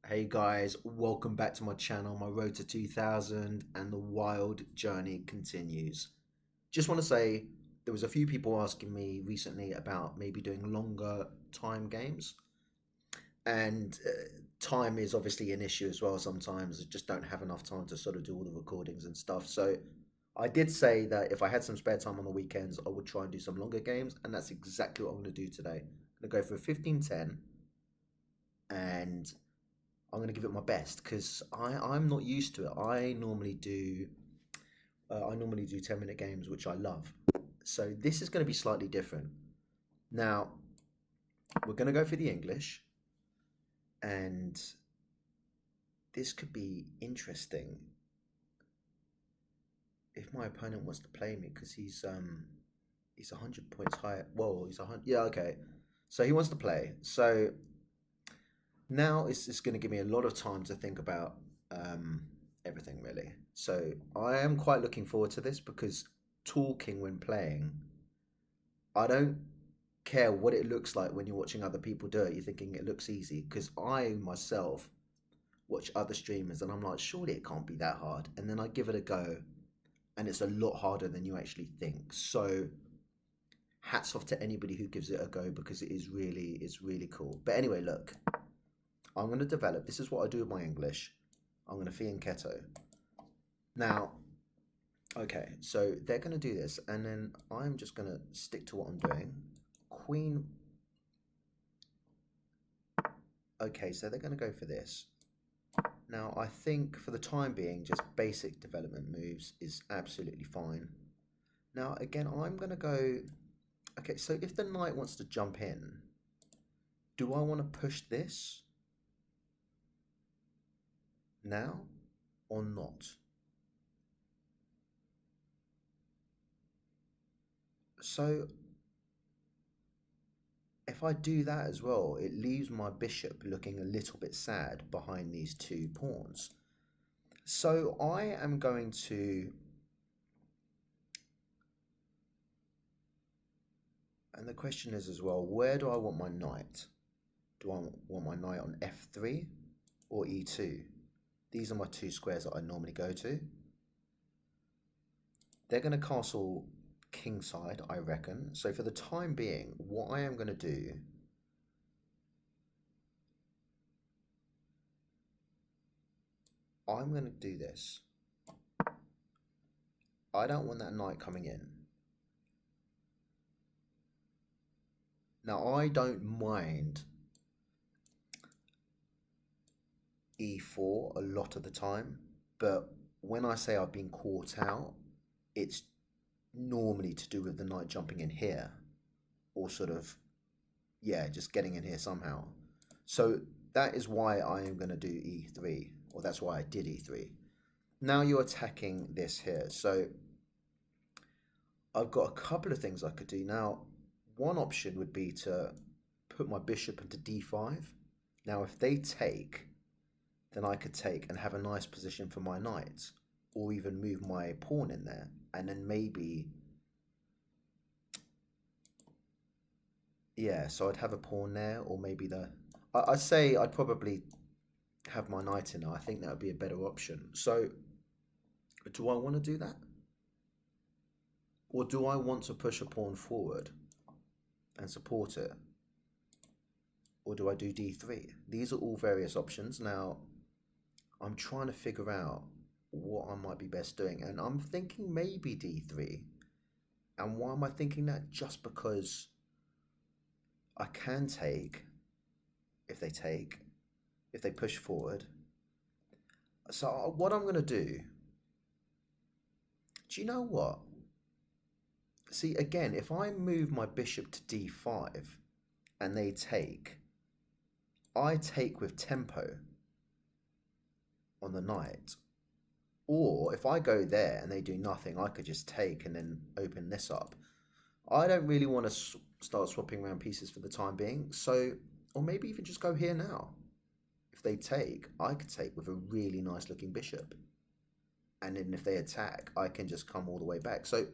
Hey guys, welcome back to my channel, my road to 2000, and the wild journey continues. Just want to say there was a few people asking me recently about maybe doing longer time games, and time is obviously an issue as well sometimes. I just don't have enough time to sort of do all the recordings and stuff. So I did say that if I had some spare time on the weekends, I would try and do some longer games, and that's exactly what I'm going to do today. I'm going to go for 15-10 and I'm going to give it my best because I'm not used to it. I normally do 10-minute games, which I love. So this is going to be slightly different. Now we're going to go for the English, and this could be interesting if my opponent wants to play me because he's 100 points higher. Whoa, he's 100. Yeah, okay. So he wants to play. So now it's going to give me a lot of time to think about um, everything really. So I am quite looking forward to this because talking when playing, I don't care what it looks like when you're watching other people do it. You're thinking it looks easy because I myself watch other streamers and I'm like, surely it can't be that hard. And then I give it a go and it's a lot harder than you actually think. So hats off to anybody who gives it a go because it's really cool. But anyway, look, I'm going to develop. This is what I do with my English. I'm going to fianchetto. Now, okay, so they're going to do this, and then I'm just going to stick to what I'm doing. Queen. Okay, so they're going to go for this. Now, I think for the time being, just basic development moves is absolutely fine. Now, again, I'm going to go. Okay, so if the knight wants to jump in, do I want to push this now or not? So if I do that as well, it leaves my bishop looking a little bit sad behind these two pawns. So I am going to, and the question is as well, where do I want my knight? Do I want my knight on f3 or e2? These are my two squares that I normally go to. They're going to castle kingside, I reckon. So for the time being, what I am going to do, I'm going to do this. I don't want that knight coming in. Now, I don't mind e4 a lot of the time, but when I say I've been caught out, it's normally to do with the knight jumping in here, or sort of, yeah, just getting in here somehow. So that is why I am going to do e3, or that's why I did e3. Now you're attacking this here, so I've got a couple of things I could do. Now, one option would be to put my bishop into d5. Now, if they take, then I could take and have a nice position for my knight, or even move my pawn in there, and then maybe, yeah, so I'd have a pawn there, or maybe I'd say I'd probably have my knight in there. I think that would be a better option. So do I want to do that? Or do I want to push a pawn forward and support it? Or do I do d3? These are all various options. Now, I'm trying to figure out what I might be best doing. And I'm thinking maybe d3. And why am I thinking that? Just because I can take, if they take, if they push forward. So what I'm going to do you know what? See, again, if I move my bishop to d5 and they take, I take with tempo on the knight. Or if I go there and they do nothing, I could just take and then open this up. I don't really want to start swapping around pieces for the time being. So, or maybe even just go here now. If they take, I could take with a really nice looking bishop. And then if they attack, I can just come all the way back. So,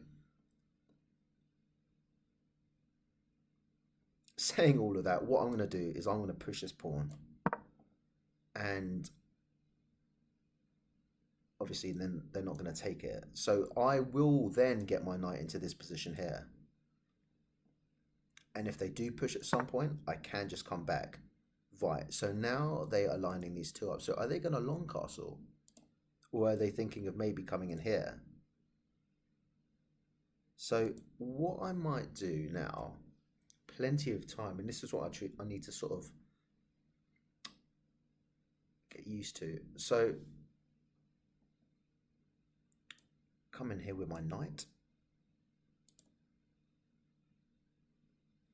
saying all of that, what I'm going to do is I'm going to push this pawn. and obviously then they're not going to take it. So I will then get my knight into this position here. And if they do push at some point, I can just come back. Right, so now they are lining these two up. So are they going to long castle? Or are they thinking of maybe coming in here? So what I might do now, plenty of time, and this is what I need to sort of get used to. So come in here with my knight.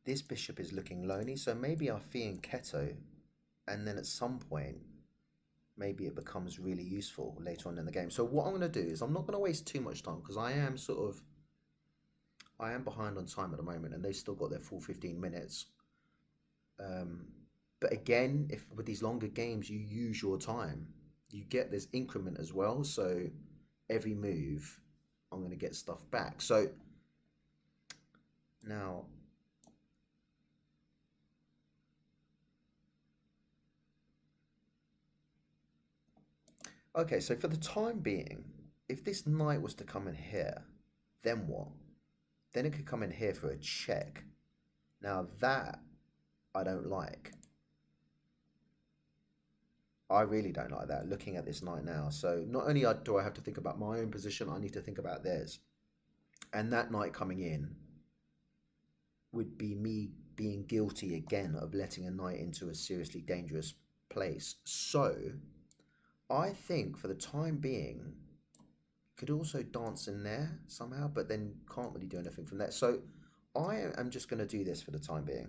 This bishop is looking lonely, so maybe I fee in Keto, and then at some point, maybe it becomes really useful later on in the game. So what I'm going to do is I'm not going to waste too much time because I am behind on time at the moment, and they've still got their full 15 minutes. But again, if with these longer games you use your time, you get this increment as well. So every move, I'm going to get stuff back. So now. Okay, so for the time being, if this knight was to come in here, then what? Then it could come in here for a check. Now that I don't like. I really don't like that, looking at this knight now. So not only do I have to think about my own position, I need to think about theirs. And that knight coming in would be me being guilty again of letting a knight into a seriously dangerous place. So I think for the time being, could also dance in there somehow, but then can't really do anything from there. So I am just going to do this for the time being.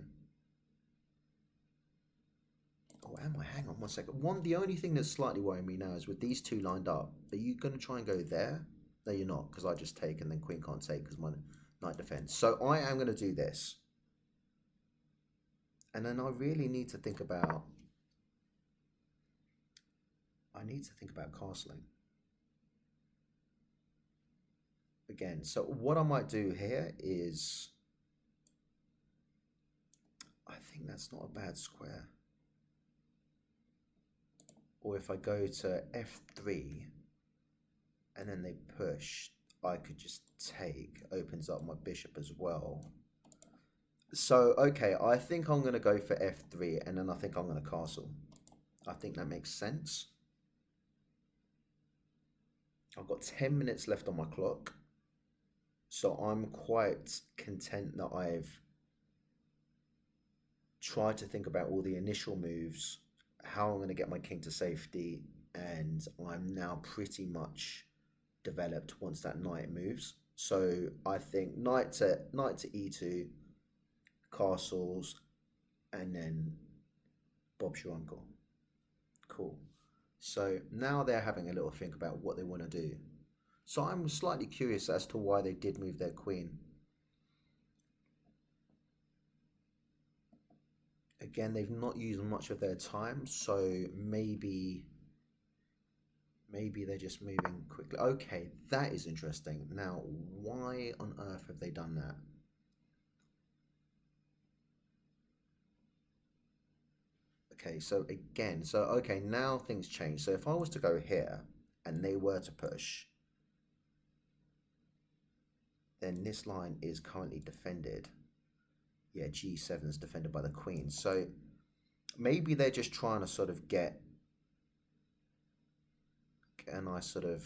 Oh, am I? Hang on one second. The only thing that's slightly worrying me now is with these two lined up, are you going to try and go there? No, you're not, because I just take and then queen can't take because my knight defends. So I am going to do this. And then I really need to think about... castling. Again, so what I might do here is... I think that's not a bad square. Or if I go to f3 and then they push, I could just take, opens up my bishop as well. So, okay, I think I'm going to go for f3 and then I think I'm going to castle. I think that makes sense. I've got 10 minutes left on my clock. So I'm quite content that I've tried to think about all the initial moves, how I'm going to get my king to safety, and I'm now pretty much developed once that knight moves. So I think knight to e2, castles, and then Bob's your uncle. Cool. So now they're having a little think about what they want to do. So I'm slightly curious as to why they did move their queen. Again, they've not used much of their time, so maybe they're just moving quickly. Okay, that is interesting. Now, why on earth have they done that? Okay, so again, okay, now things change. So if I was to go here and they were to push, then this line is currently defended. Yeah, G7 is defended by the queen. So maybe they're just trying to sort of get a nice sort of,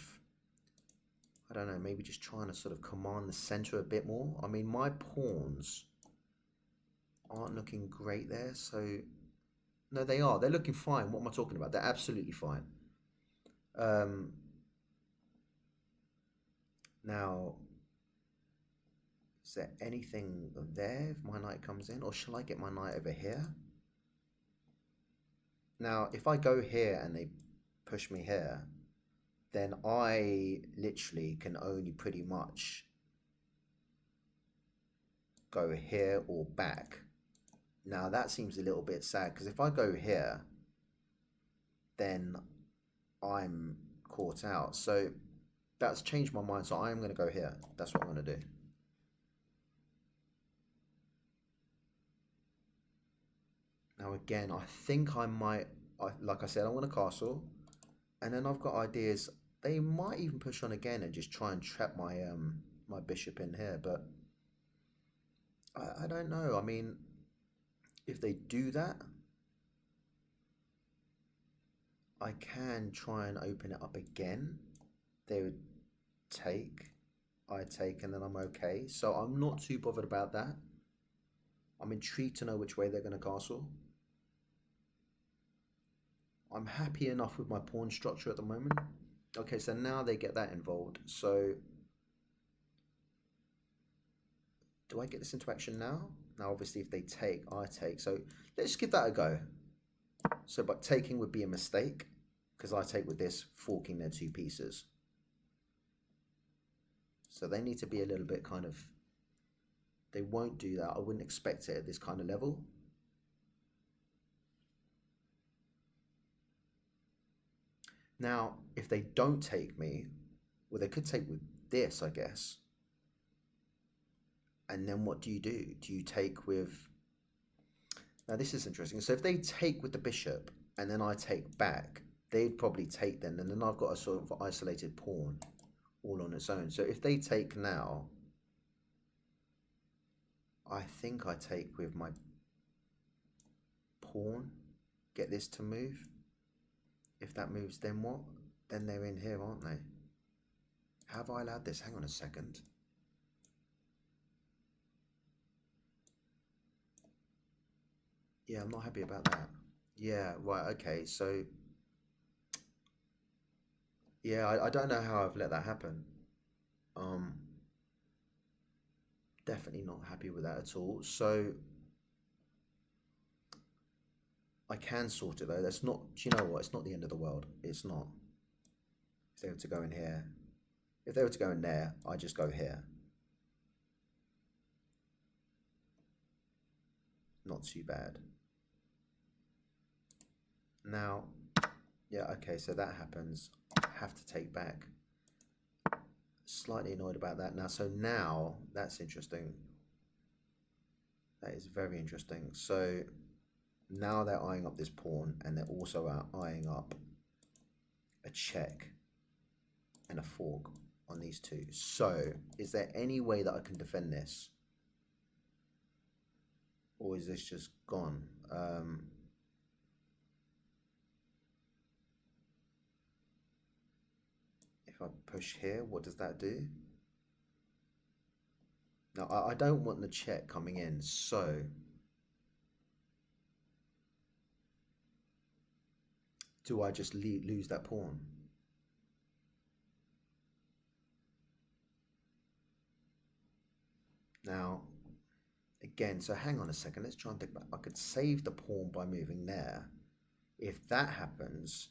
I don't know, maybe just trying to sort of command the center a bit more. I mean, my pawns aren't looking great there, so no, they are. They're looking fine. What am I talking about? They're absolutely fine. Now, is there anything there if my knight comes in? Or shall I get my knight over here? Now, if I go here and they push me here, then I literally can only pretty much go here or back. Now, that seems a little bit sad, because if I go here, then I'm caught out. So that's changed my mind, so I am going to go here. That's what I'm going to do. Now again, I think I might like I said, I want a castle, and then I've got ideas. They might even push on again and just try and trap my bishop in here, but I don't know. I mean, if they do that, I can try and open it up again. They would take, I take, and then I'm okay. So I'm not too bothered about that. I'm intrigued to know which way they're going to castle. I'm happy enough with my pawn structure at the moment. Okay, so now they get that involved. So do I get this into action now? Now, obviously, if they take, I take. So let's give that a go. So, but taking would be a mistake because I take with this, forking their two pieces. So they need to be a little bit kind of, they won't do that. I wouldn't expect it at this kind of level. Now, if they don't take me, well, they could take with this, I guess. And then what do you do? Do you take with... Now, this is interesting. So if they take with the bishop and then I take back, they'd probably take then. And then I've got a sort of isolated pawn all on its own. So if they take now, I think I take with my pawn, get this to move. If that moves, then what? Then they're in here, aren't they? Have I allowed this? Hang on a second. Yeah, I'm not happy about that. Yeah, right, okay, so... Yeah, I don't know how I've let that happen. Definitely not happy with that at all. So... I can sort it though. That's not, do you know what? It's not the end of the world. It's not. If they were to go in here, if they were to go in there, I just go here. Not too bad. Now, yeah, okay, so that happens. I have to take back. Slightly annoyed about that now. So now, that's interesting. That is very interesting. So now they're eyeing up this pawn and they're also eyeing up a check and a fork on these two. So is there any way that I can defend this? Or is this just gone? If I push here, what does that do? Now, I don't want the check coming in, so... Do I just lose that pawn? Now, again, so hang on a second. Let's try and think about it. I could save the pawn by moving there. If that happens,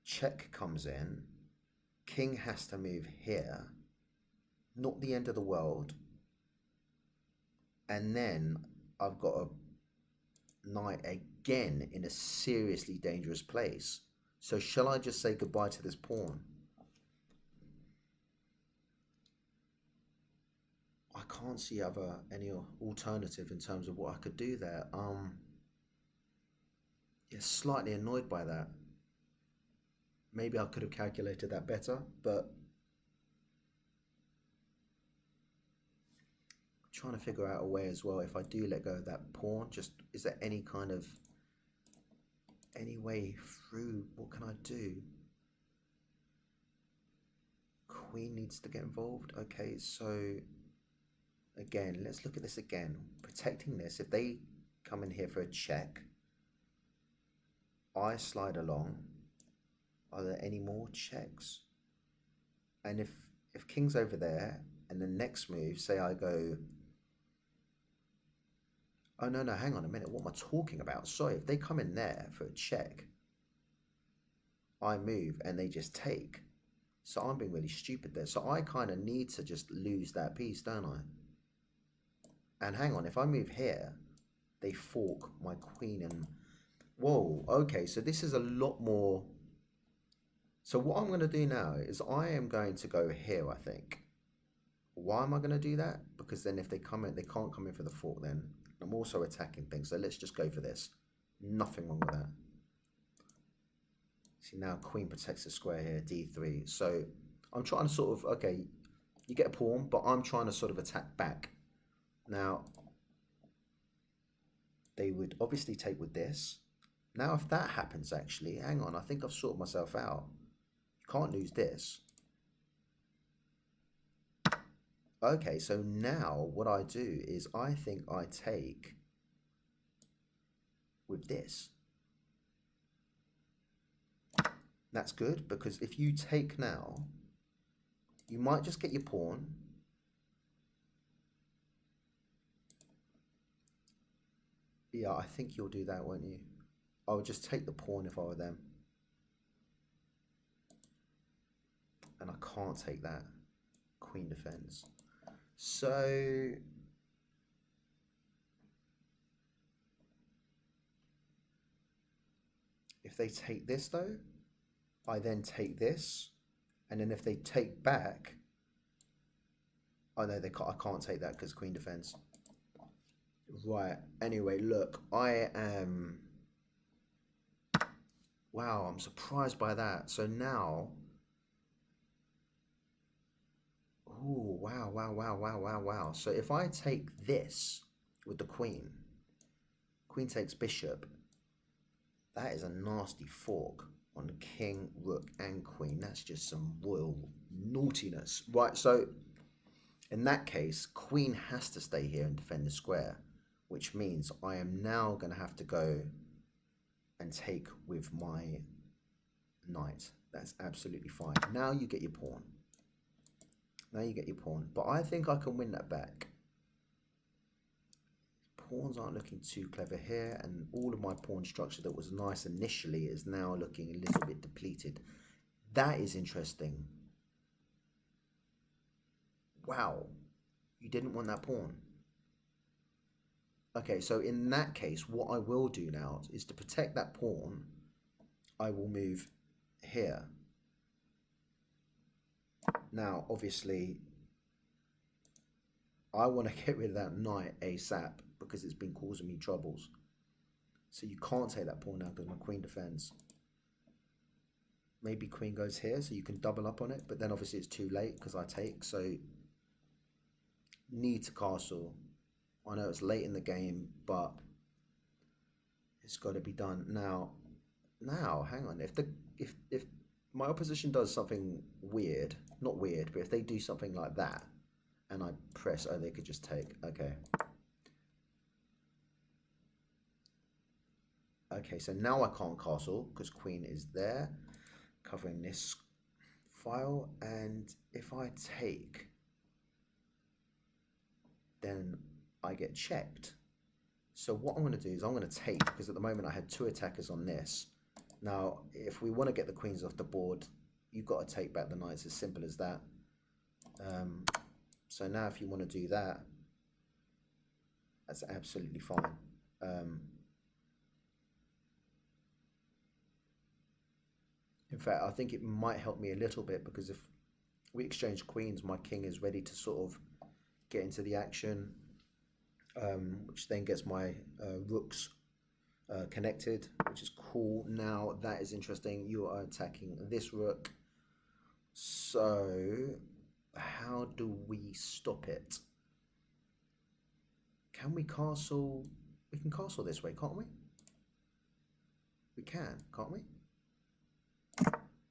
check comes in. King has to move here. Not the end of the world. And then I've got a knight again in a seriously dangerous place. So shall I just say goodbye to this pawn? I can't see any alternative in terms of what I could do there. Yeah, slightly annoyed by that. Maybe I could have calculated that better, but I'm trying to figure out a way as well. If I do let go of that pawn, just is there any kind of any way through? What can I do? Queen needs to get involved. Okay, so again, let's look at this again. Protecting this. If they come in here for a check, I slide along. Are there any more checks? And if king's over there, and the next move, say I go... Oh, no, hang on a minute. What am I talking about? Sorry, if they come in there for a check, I move and they just take. So I'm being really stupid there. So I kind of need to just lose that piece, don't I? And hang on, if I move here, they fork my queen and... Whoa, okay, so this is a lot more... So what I'm going to do now is I am going to go here, I think. Why am I going to do that? Because then if they come in, they can't come in for the fork then. I'm also attacking things, so let's just go for this. Nothing wrong with that. See, now queen protects the square here, d3. So I'm trying to sort of, okay, you get a pawn, but I'm trying to sort of attack back. Now, they would obviously take with this. Now, if that happens, actually, hang on, I think I've sorted myself out. You can't lose this. Okay, so now what I do is I think I take with this. That's good, because if you take now, you might just get your pawn. Yeah, I think you'll do that, won't you? I would just take the pawn if I were them. And I can't take that. Queen defends. So if they take this though, I then take this, and then if they take back, oh no, they can't, I can't take that because queen defends. Right, anyway, look, I am, wow, I'm surprised by that. So now, oh, wow, wow, wow, wow, wow, wow. So if I take this with the queen, queen takes bishop, that is a nasty fork on the king, rook, and queen. That's just some royal naughtiness. Right, so in that case, queen has to stay here and defend the square, which means I am now going to have to go and take with my knight. That's absolutely fine. Now you get your pawn. Now you get your pawn. But I think I can win that back. Pawns aren't looking too clever here, and all of my pawn structure that was nice initially is now looking a little bit depleted. That is interesting. Wow, you didn't want that pawn. Okay, so in that case, what I will do now is to protect that pawn, I will move here. Now, obviously, I want to get rid of that knight ASAP because it's been causing me troubles. So you can't take that pawn now because my queen defends. Maybe queen goes here so you can double up on it, but then obviously it's too late because I take, so need to castle. I know it's late in the game, but it's got to be done now. Now, hang on. If my opposition does something weird, not weird, but if they do something like that, and I press, oh, they could just take. Okay. Okay, so now I can't castle because queen is there, covering this file, and if I take, then I get checked. So what I'm going to do is I'm going to take, because at the moment I had two attackers on this. Now, if we want to get the queens off the board, you've got to take back the knights, as simple as that. So now if you want to do that, that's absolutely fine. In fact, I think it might help me a little bit, because if we exchange queens, my king is ready to sort of get into the action, which then gets my rooks connected, which is cool. Now that is interesting. You are attacking this rook. So how do we stop it? Can we castle? We can castle this way, can't we? We can, can't we?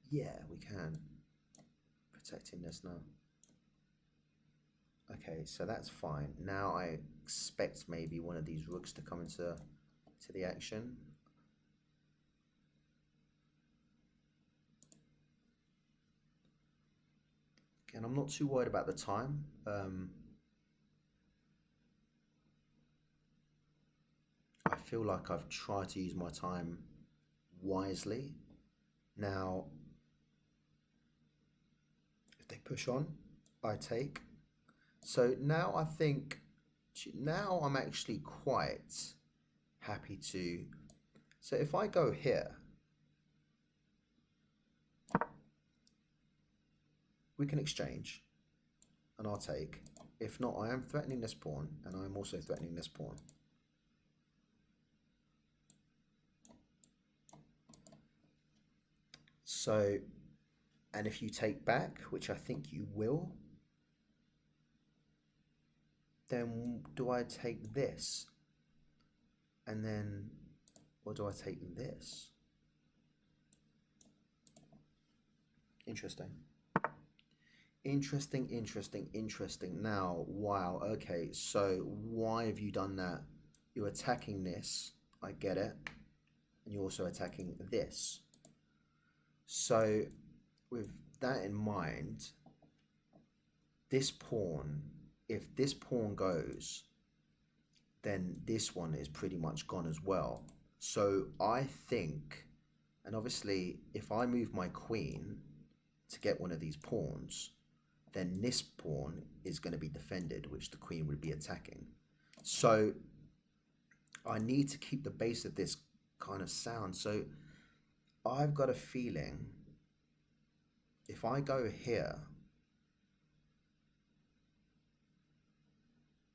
Yeah, we can. Protecting this now. Okay, so that's fine. Now I expect maybe one of these rooks to come into the action. And I'm not too worried about the time. I feel like I've tried to use my time wisely. Now, if they push on, I take. So now I think, now I'm actually quite happy to, so if I go here, we can exchange and I'll take. If not, I am threatening this pawn and I'm also threatening this pawn. So, and if you take back, which I think you will, then do I take this? And then, or do I take this? Interesting. Interesting, interesting, interesting. Now, wow, okay, so why have you done that? You're attacking this, I get it, and you're also attacking this. So, with that in mind, this pawn, if this pawn goes, then this one is pretty much gone as well. So I think, and obviously if I move my queen to get one of these pawns, then this pawn is going to be defended, which the queen would be attacking. So I need to keep the base of this kind of sound. So I've got a feeling if I go here,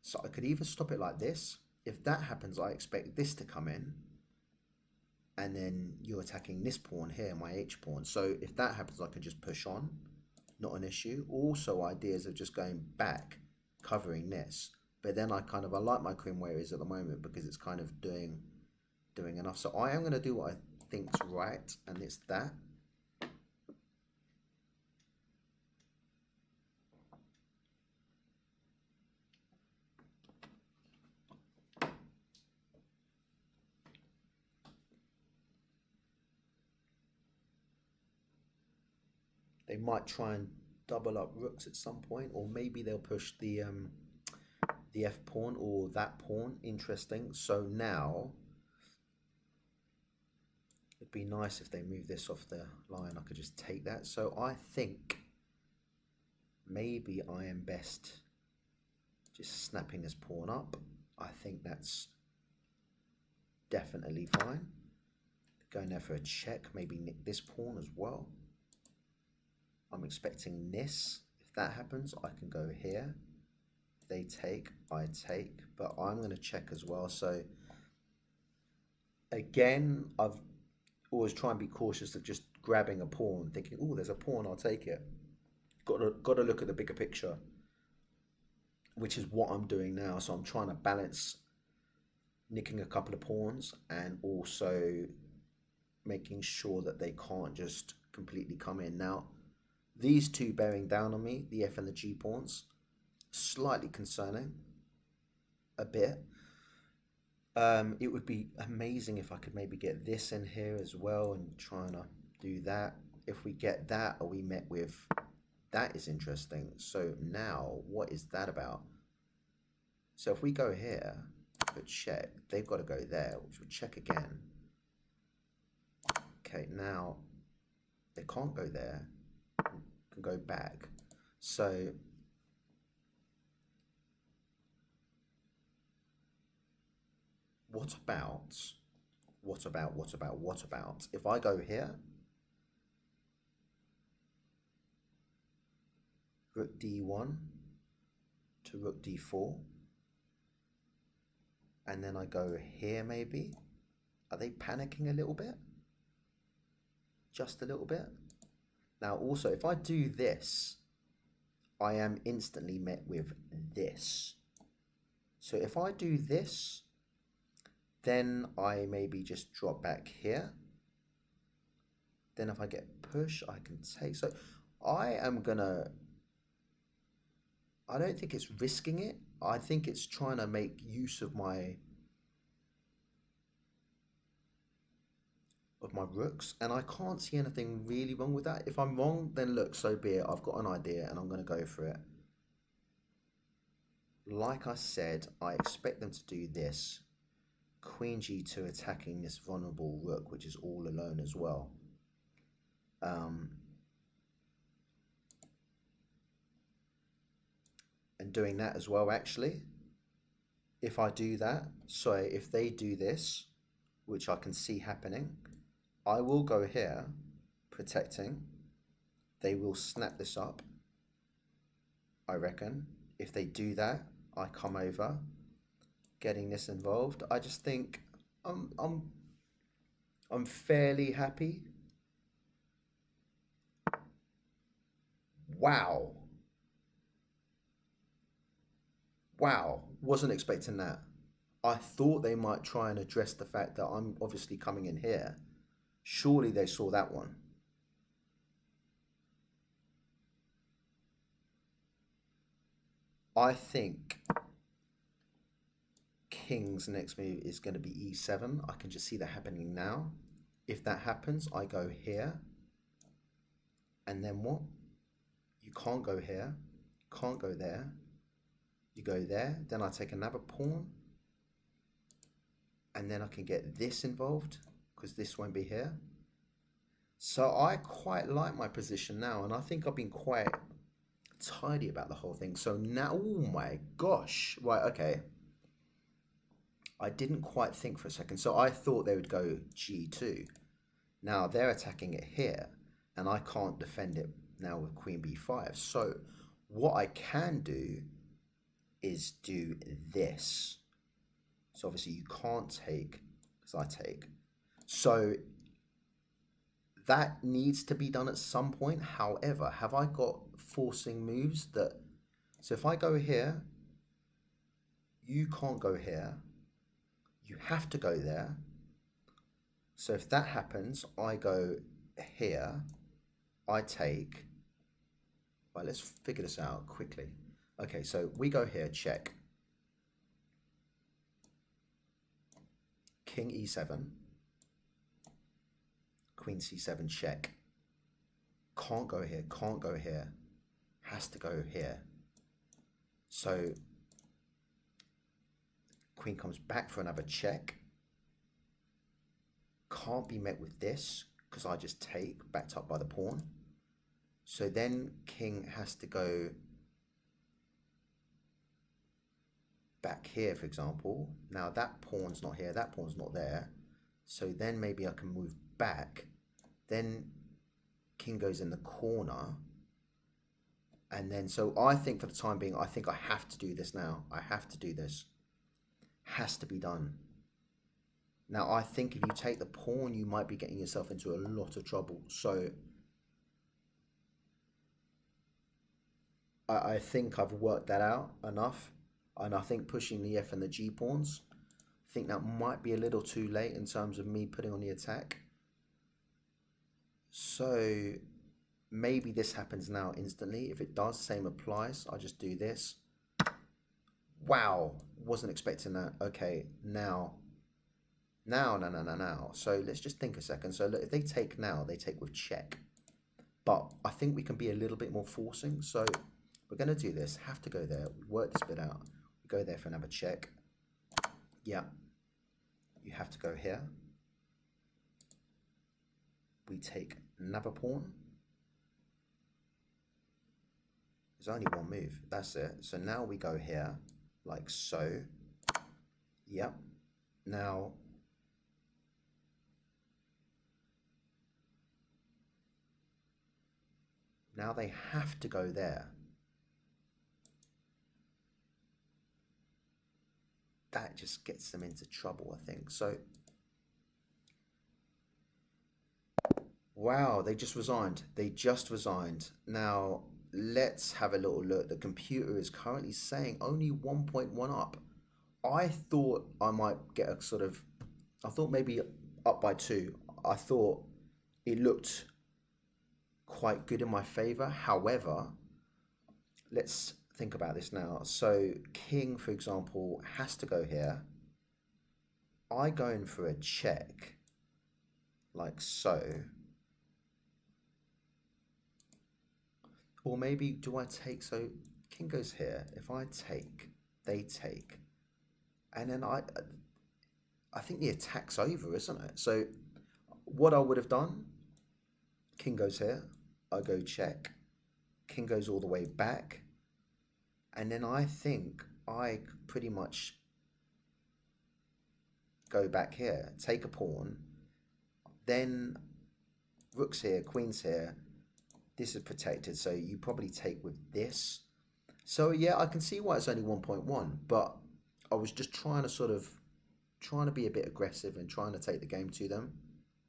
so I could either stop it like this. If that happens, I expect this to come in, and then you're attacking this pawn here, my H pawn. So if that happens, I can just push on, not an issue. Also ideas of just going back, covering this. But then I like my queen where it is at the moment because it's kind of doing enough. So I am going to do what I think's right, and it's that. They might try and double up rooks at some point, or maybe they'll push the F pawn or that pawn. Interesting. So now it'd be nice if they move this off the line. I could just take that. So I think maybe I am best just snapping this pawn up. I think that's definitely fine. Going there for a check, maybe nick this pawn as well. I'm expecting this. If that happens, I can go here. If they take, I take, but I'm going to check as well. So again, I've always try and be cautious of just grabbing a pawn, thinking, oh, there's a pawn, I'll take it. Got to look at the bigger picture, which is what I'm doing now. So I'm trying to balance nicking a couple of pawns and also making sure that they can't just completely come in. Now, these two bearing down on me, the F and the G pawns, slightly concerning, a bit. It would be amazing if I could maybe get this in here as well and trying to do that. If we get that, are we met with, that is interesting. So now, what is that about? So if we go here, but check, they've got to go there, which would check again. Okay, now they can't go there, can go back. So what about if I go here, rook d1 to rook d4, and then I go here maybe? Are they panicking a little bit? Just a little bit? Now also, if I do this, I am instantly met with this. So if I do this, then I maybe just drop back here. Then if I get push, I can take. So I don't think it's risking it. I think it's trying to make use of my rooks, and I can't see anything really wrong with that. If I'm wrong, then look, so be it. I've got an idea and I'm going to go for it. Like I said, I expect them to do this. Queen g2 attacking this vulnerable rook, which is all alone as well. And doing that as well, actually. If I do that, so if they do this, which I can see happening, I will go here, protecting. They will snap this up, I reckon. If they do that, I come over, getting this involved. I just think I'm fairly happy. Wow. Wow. Wasn't expecting that. I thought they might try and address the fact that I'm obviously coming in here. Surely they saw that one. I think King's next move is going to be e7. I can just see that happening now. If that happens, I go here. And then what? You can't go here. Can't go there. You go there. Then I take another pawn. And then I can get this involved because this won't be here. So I quite like my position now. And I think I've been quite tidy about the whole thing. So now, oh my gosh. Right, okay. I didn't quite think for a second. So I thought they would go g2. Now they're attacking it here. And I can't defend it now with queen b5. So what I can do is do this. So obviously you can't take, because I take. So that needs to be done at some point. However, have I got forcing moves that, so if I go here, you can't go here. You have to go there. So if that happens, I go here, I take. Right, let's figure this out quickly. Okay, so we go here, check. King e7, queen c7, check. Can't go here, can't go here. Has to go here. So queen comes back for another check. Can't be met with this because I just take, backed up by the pawn. So then king has to go back here, for example. Now that pawn's not here, that pawn's not there. So then maybe I can move back. Then king goes in the corner. And then, so I think for the time being, I think I have to do this now. I have to do this. Has to be done. Now, I think if you take the pawn, you might be getting yourself into a lot of trouble. So I think I've worked that out enough. And I think pushing the F and the G pawns, I think that might be a little too late in terms of me putting on the attack. So maybe this happens now instantly. If it does, same applies. I just do this. Wow, wasn't expecting that. Okay, now. So let's just think a second. So look, if they take now, they take with check. But I think we can be a little bit more forcing. So we're going to do this. Have to go there. We work this bit out. We go there for another check. Yeah. You have to go here. We take another pawn. There's only one move. That's it. So now we go here, like so. Yep. Now they have to go there. That just gets them into trouble, I think. So, wow, they just resigned. They just resigned. Now, let's have a little look. The computer is currently saying only 1.1 up. I thought I might get a sort of, I thought maybe up by 2. I thought it looked quite good in my favor. However, let's think about this now. So king, for example, has to go here. I go in for a check, like so. Or maybe do I take, so king goes here. If I take, they take. And then I think the attack's over, isn't it? So what I would have done, king goes here. I go check. King goes all the way back. And then I think I pretty much go back here, take a pawn. Then rook's here, queen's here. This is protected, so you probably take with this. So yeah, I can see why it's only 1.1, but I was just trying to be a bit aggressive and trying to take the game to them.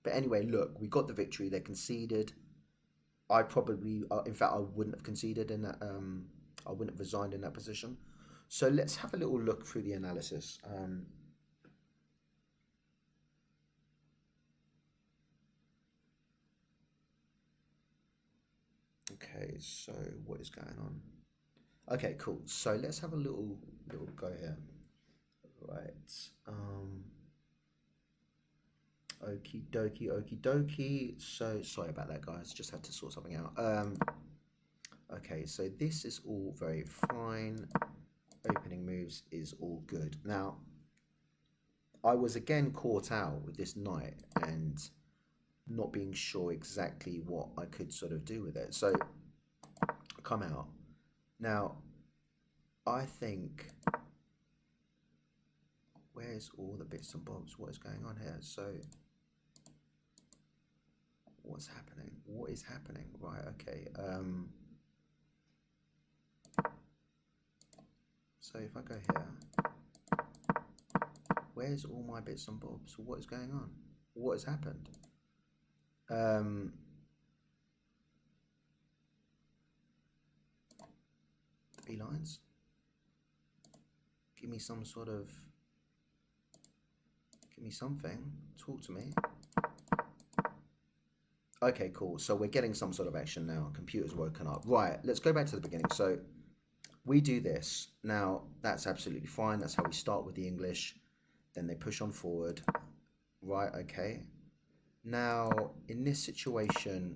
But anyway, look, we got the victory. They conceded. I probably, in fact, I wouldn't have conceded in that. I wouldn't have resigned in that position. So let's have a little look through the analysis. Okay, so what is going on? Okay, cool. So let's have a little go here. Right. Okie dokie, okie dokie. So sorry about that, guys. Just had to sort something out. Okay, so this is all very fine. Opening moves is all good. Now, I was again caught out with this knight and not being sure exactly what I could sort of do with it. So come out. Now, I think, where's all the bits and bobs? What is going on here? So what's happening? What is happening? Right, okay. So if I go here, where's all my bits and bobs? What is going on? What has happened? B lines. Give me some sort of, give me something. Talk to me. Okay, cool. So we're getting some sort of action now. Computer's woken up. Right, let's go back to the beginning. So we do this. Now, that's absolutely fine. That's how we start with the English. Then they push on forward. Right, okay. Now, in this situation,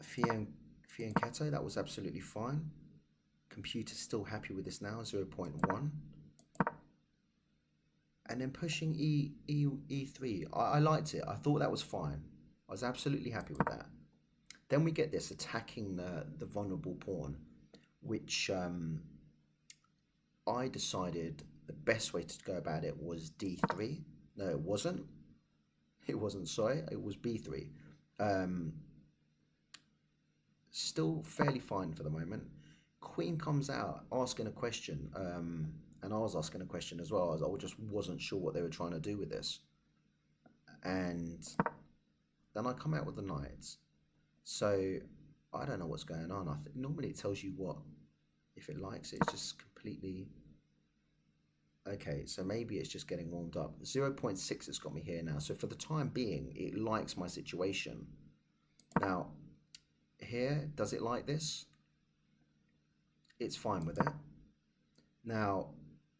Fianchetto, that was absolutely fine. Computer's still happy with this now, 0.1. And then pushing E3. I liked it. I thought that was fine. I was absolutely happy with that. Then we get this attacking the vulnerable pawn, which I decided the best way to go about it was D3. No, it wasn't. It wasn't, sorry. It was B3. Still fairly fine for the moment. Queen comes out asking a question, and I was asking a question as well. I just wasn't sure what they were trying to do with this. And then I come out with the knights. So I don't know what's going on. Normally it tells you what, if it likes it, it's just completely... Okay, so maybe it's just getting warmed up. 0.6 has got me here now. So for the time being, it likes my situation. Now, here, does it like this? It's fine with it. Now,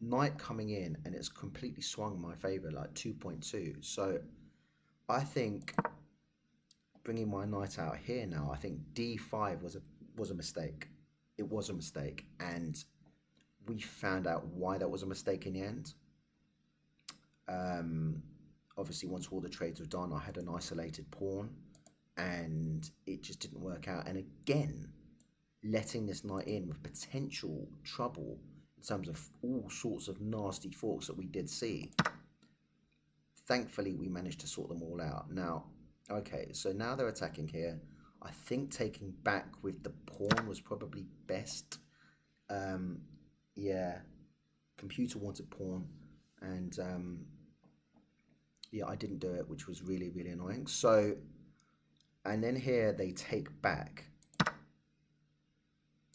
knight coming in, and it's completely swung my favor, like 2.2. So I think bringing my knight out here now, I think D5 was a mistake. It was a mistake, and we found out why that was a mistake in the end. Obviously, once all the trades were done, I had an isolated pawn, and it just didn't work out. And again, letting this knight in with potential trouble in terms of all sorts of nasty forks that we did see. Thankfully, we managed to sort them all out. Now, okay, so now they're attacking here. I think taking back with the pawn was probably best. Yeah, computer wanted pawn, and yeah, I didn't do it, which was really, really annoying. So, and then here they take back.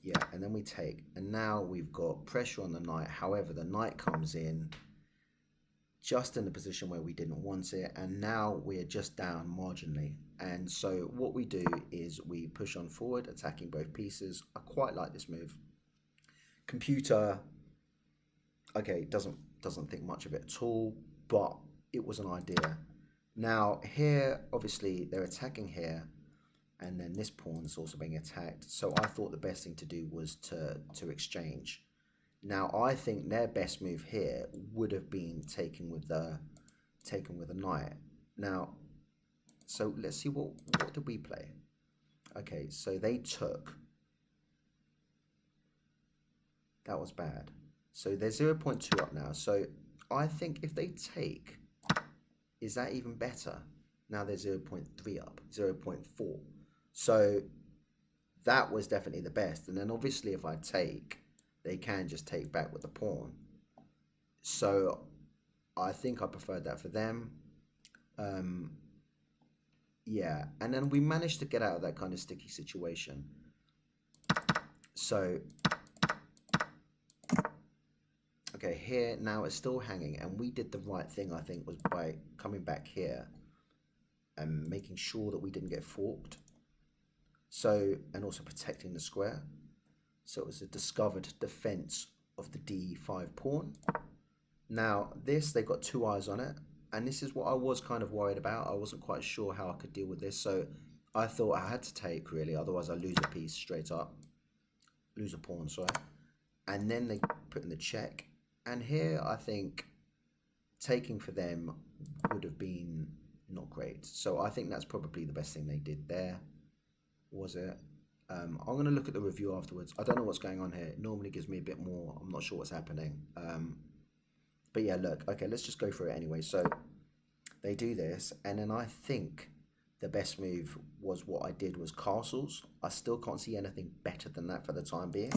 Yeah, and then we take, and now we've got pressure on the knight. However, the knight comes in just in the position where we didn't want it, and now we're just down marginally. And so what we do is we push on forward, attacking both pieces. I quite like this move. Computer, okay, doesn't think much of it at all, but it was an idea. Now here, obviously, they're attacking here, and then this pawn is also being attacked. So I thought the best thing to do was to exchange. Now I think their best move here would have been taken with a knight. Now, so let's see what did we play? Okay, so they took. That was bad. So they're 0.2 up now. So I think if they take, is that even better? Now they're 0.3 up, 0.4. So that was definitely the best. And then obviously if I take, they can just take back with the pawn. So I think I preferred that for them. Yeah, and then we managed to get out of that kind of sticky situation. So, okay, here now it's still hanging, and we did the right thing, I think, was by coming back here and making sure that we didn't get forked. So, and also protecting the square. So it was a discovered defense of the d5 pawn. Now, this, they've got two eyes on it, and this is what I was kind of worried about. I wasn't quite sure how I could deal with this, so I thought I had to take, really, otherwise I lose a piece straight up. Lose a pawn, sorry. And then they put in the check, and here I think taking for them would have been not great. So I think that's probably the best thing they did there, was it? I'm going to look at the review afterwards. I don't know what's going on here. It normally gives me a bit more. I'm not sure what's happening. But yeah, look. Okay, let's just go through it anyway. So they do this, and then I think the best move was what I did was castles. I still can't see anything better than that for the time being.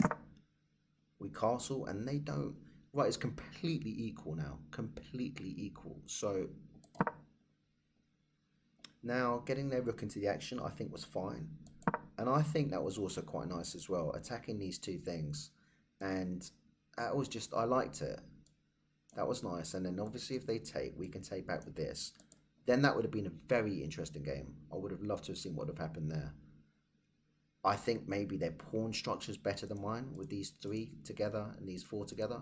We castle, and they don't. Right, it's completely equal now. Completely equal. So now getting their rook into the action, I think was fine. And I think that was also quite nice as well, attacking these two things. And that was just, I liked it. That was nice. And then obviously if they take, we can take back with this. Then that would have been a very interesting game. I would have loved to have seen what would have happened there. I think maybe their pawn structure is better than mine with these three together and these four together.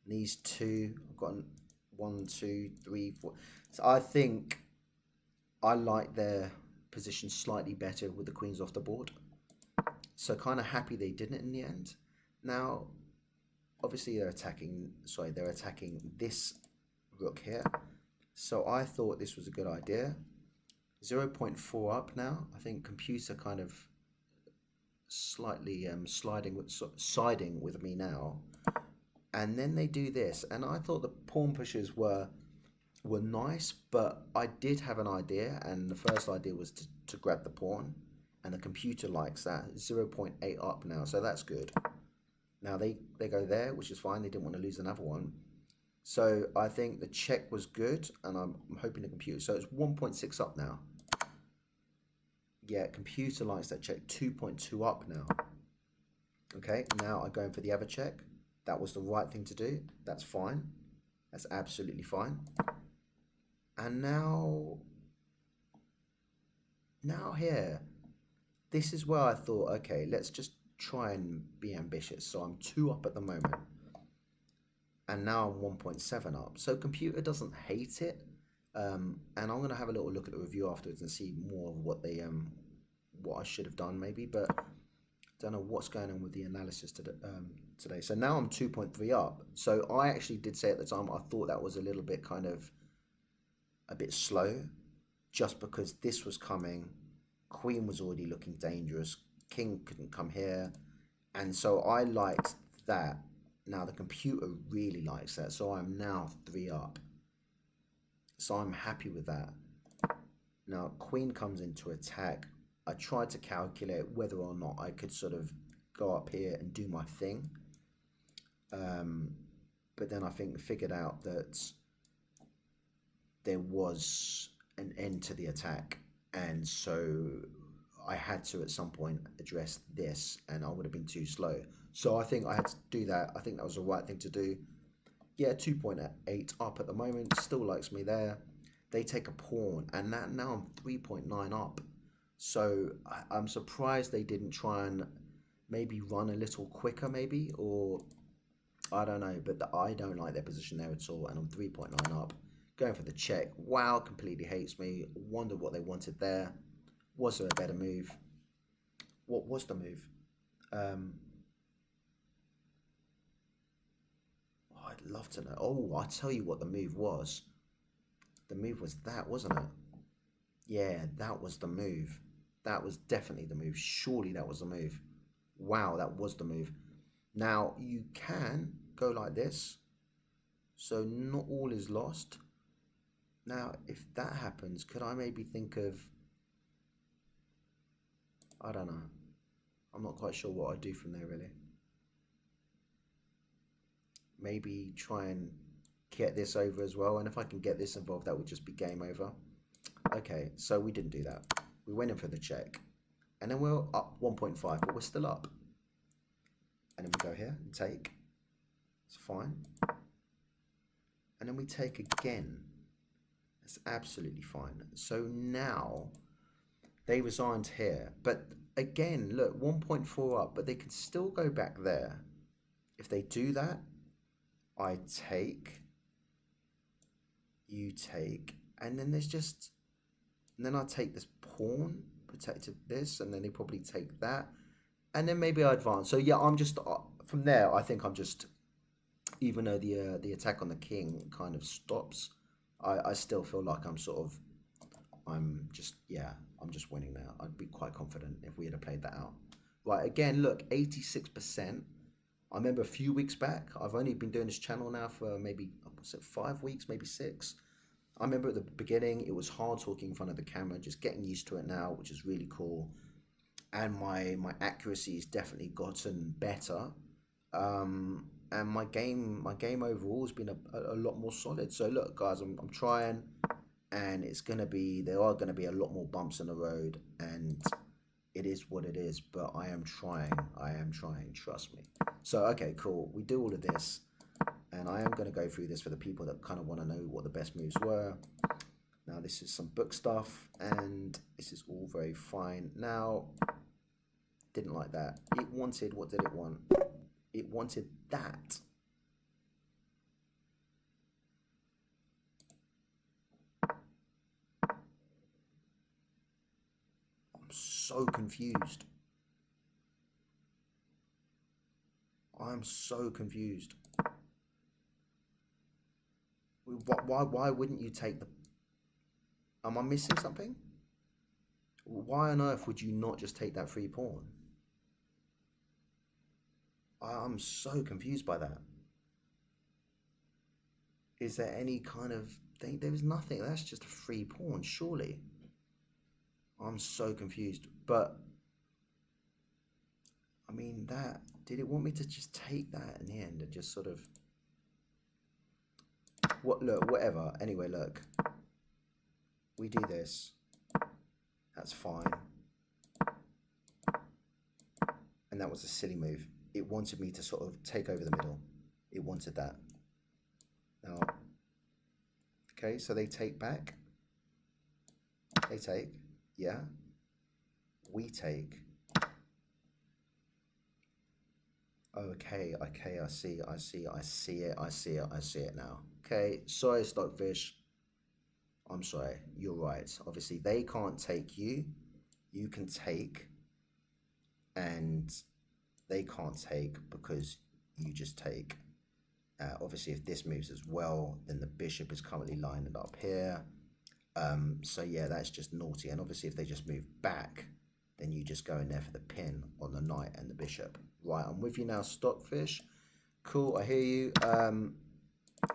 And these two, I've got 1, 2, 3, 4. So I think I like their position slightly better with the queens off the board. So kind of happy they didn't in the end. Now, obviously they're attacking this rook here. So I thought this was a good idea. 0.4 up now. I think computer kind of slightly siding with me now. And then they do this, and I thought the pawn pushers were nice, but I did have an idea, and the first idea was to grab the pawn, and the computer likes that. 0.8 up now, so that's good. Now they go there, which is fine. They didn't want to lose another one. So I think the check was good, and I'm hoping the computer... So it's 1.6 up now. Yeah, computer likes that check. 2.2 up now. Okay, now I'm going for the other check. That was the right thing to do. That's fine. That's absolutely fine. And now here, this is where I thought, okay, let's just try and be ambitious. So I'm 2 up at the moment. And now I'm 1.7 up. So computer doesn't hate it. And I'm going to have a little look at the review afterwards and see more of what they what I should have done maybe. But I don't know what's going on with the analysis today. So now I'm 2.3 up. So I actually did say at the time I thought that was a little bit kind of a bit slow, just because this was coming. Queen was already looking dangerous. King couldn't come here. And so I liked that. Now the computer really likes that. So I'm now 3 up. So I'm happy with that. Now queen comes into attack. I tried to calculate whether or not I could sort of go up here and do my thing. But then I think figured out that there was an end to the attack. And so I had to at some point address this, and I would have been too slow. So I think I had to do that. I think that was the right thing to do. Yeah, 2.8 up at the moment. Still likes me there. They take a pawn, and now I'm 3.9 up. So I'm surprised they didn't try and maybe run a little quicker, maybe, or I don't know. But I don't like their position there at all, and I'm 3.9 up. Going for the check. Wow, completely hates me. Wonder what they wanted there. Was there a better move? What was the move? I'd love to know. Oh, I'll tell you what the move was. The move was that, wasn't it? Yeah, that was the move. That was definitely the move. Surely that was the move. Wow, that was the move. Now, you can go like this. So not all is lost. Now, if that happens, could I maybe think of... I don't know. I'm not quite sure what I'd do from there, really. Maybe try and get this over as well. And if I can get this involved, that would just be game over. Okay, so we didn't do that. We went in for the check. And then we're up 1.5, but we're still up. And then we go here and take. It's fine. And then we take again. That's absolutely fine. So now they resigned here. But again, look, 1.4 up, but they can still go back there. If they do that, I take, you take, and then there's just, and then I take this pawn, protected this, and then they probably take that. And then maybe I advance. So yeah, I'm just, from there, I think I'm just, even though the attack on the king kind of stops, I still feel like I'm sort of, I'm just winning now. I'd be quite confident if we had played that out. Right, again, look, 86%. I remember a few weeks back, I've only been doing this channel now for maybe, what's it, 5 weeks, maybe 6. I remember at the beginning, it was hard talking in front of the camera, just getting used to it now, which is really cool. And my accuracy has definitely gotten better. And my game overall has been a lot more solid. So look, guys, I'm trying, and there are gonna be a lot more bumps in the road, and it is what it is. But I am trying, trust me. So okay, cool. We do all of this, and I am gonna go through this for the people that kind of want to know what the best moves were. Now this is some book stuff, and this is all very fine. Now, didn't like that. It wanted, what did it want? It wanted that. I'm so confused. I'm so confused. Why wouldn't you take the... Am I missing something? Why on earth would you not just take that free pawn? I'm so confused by that. Is there any kind of thing? There is nothing. That's just a free pawn, surely. I'm so confused. But, I mean, that... Did it want me to just take that in the end and just sort of... Look, whatever. Anyway, look. We do this. That's fine. And that was a silly move. It wanted me to sort of take over the middle. It wanted that. Now, okay, so they take back. They take, yeah. We take. Okay, I see it now. Okay, sorry, Stockfish. I'm sorry, you're right. Obviously, they can't take you. You can take, and they can't take because you just take. Obviously, if this moves as well, then the bishop is currently lined up here. So yeah, that's just naughty. And obviously, if they just move back, then you just go in there for the pin on the knight and the bishop. Right, I'm with you now, Stockfish. Cool, I hear you.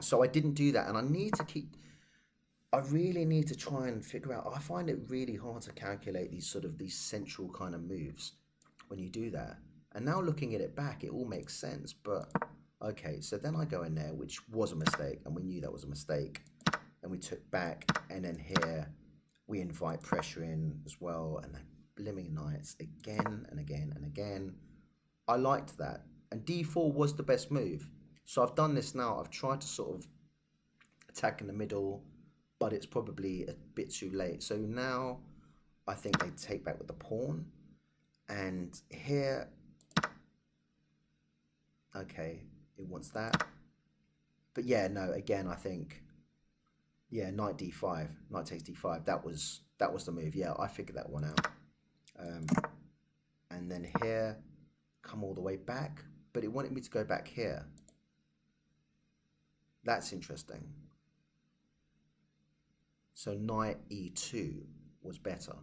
So I didn't do that, and I really need to try and figure out. I find it really hard to calculate these central kind of moves when you do that. And now looking at it back, it all makes sense. But okay, so then I go in there, which was a mistake, and we knew that was a mistake. And we took back, and then here we invite pressure in as well, and then blimming knights again and again and again. I liked that, and d4 was the best move. So I've done this now. I've tried to sort of attack in the middle, but it's probably a bit too late. So now I think they take back with the pawn, and here, okay, it wants that. But yeah, no, again, I think, yeah, knight d5, knight takes d5. That was the move. Yeah, I figured that one out. And then here, come all the way back, but it wanted me to go back here. That's interesting. So knight e2 was better.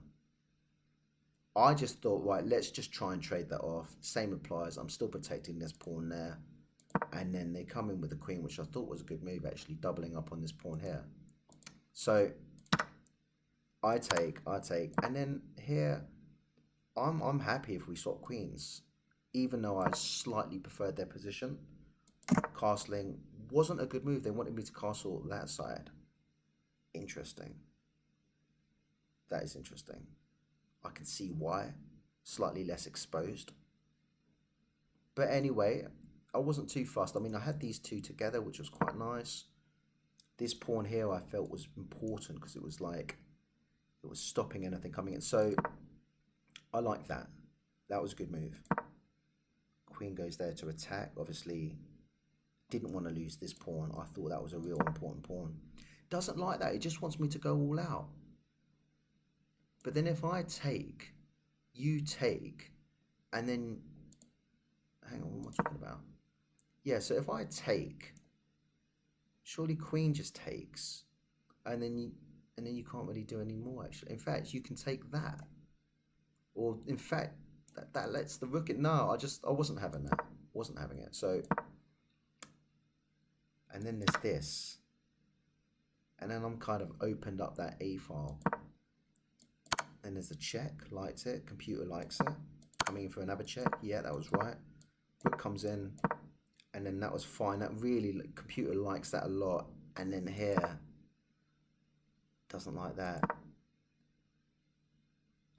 I just thought, right, let's just try and trade that off. Same applies. I'm still protecting this pawn there. And then they come in with the queen, which I thought was a good move, actually, doubling up on this pawn here. So I take, and then here, I'm happy if we swap queens, even though I slightly preferred their position. Castling wasn't a good move. They wanted me to castle that side. Interesting. That is interesting. I can see why. Slightly less exposed. But anyway, I wasn't too fussed. I mean, I had these two together, which was quite nice. This pawn here I felt was important because it was like, it was stopping anything coming in. So I like that. That was a good move. Queen goes there to attack. Obviously, didn't want to lose this pawn. I thought that was a real important pawn. Doesn't like that. It just wants me to go all out. But then if I take, you take, and then, hang on, what am I talking about? Yeah, so if I take, surely queen just takes, and then you can't really do any more, actually. In fact, you can take that. Or, in fact, that lets the rook in. No, I wasn't having that. Wasn't having it. So, and then there's this. And then I'm kind of opened up that A file. Then there's a check, likes it, computer likes it. Coming in for another check, yeah, that was right. Rook comes in, and then that was fine. That really, computer likes that a lot. And then here, doesn't like that.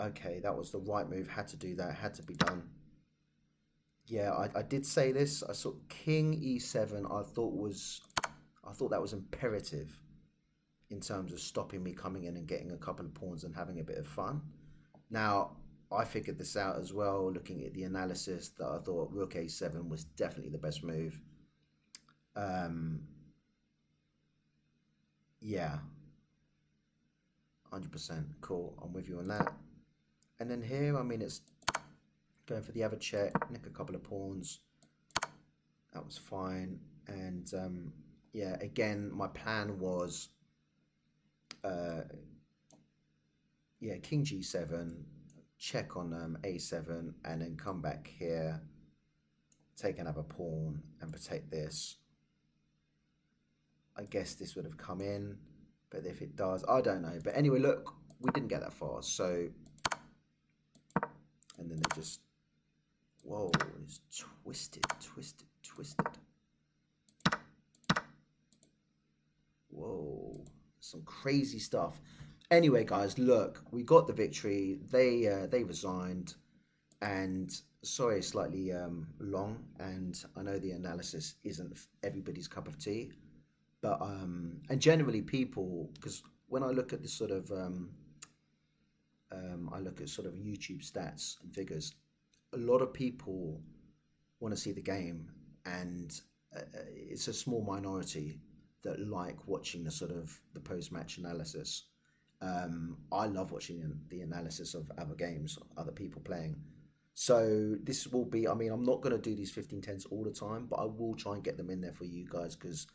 Okay, that was the right move, had to do that, had to be done. Yeah, I did say this. I saw King E7, I thought that was imperative in terms of stopping me coming in and getting a couple of pawns and having a bit of fun. Now, I figured this out as well, looking at the analysis, that I thought Rook A7 was definitely the best move. Yeah, 100%. Cool, I'm with you on that. And then here, I mean, it's going for the other check, nick a couple of pawns. That was fine. And yeah, again, my plan was, yeah, King G7, check on A7, and then come back here, take another pawn, and protect this. I guess this would have come in, but if it does, I don't know. But anyway, look, we didn't get that far, so, and then they just, whoa, it's twisted. Whoa, some crazy stuff. Anyway, guys, look, we got the victory. They resigned, and sorry, it's slightly long, and I know the analysis isn't everybody's cup of tea, but and generally people, because when I look at the sort of I look at sort of YouTube stats and figures, a lot of people want to see the game, and it's a small minority that like watching the sort of the post-match analysis. I love watching the analysis of other games, other people playing. So this will be, I mean, I'm not going to do these 15-10s all the time, but I will try and get them in there for you guys, because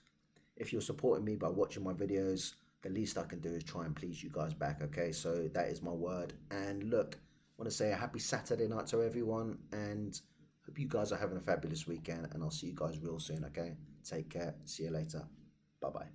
if you're supporting me by watching my videos, the least I can do is try and please you guys back, okay? So that is my word. And look, I want to say a happy Saturday night to everyone, and hope you guys are having a fabulous weekend, and I'll see you guys real soon, okay? Take care. See you later. Bye-bye.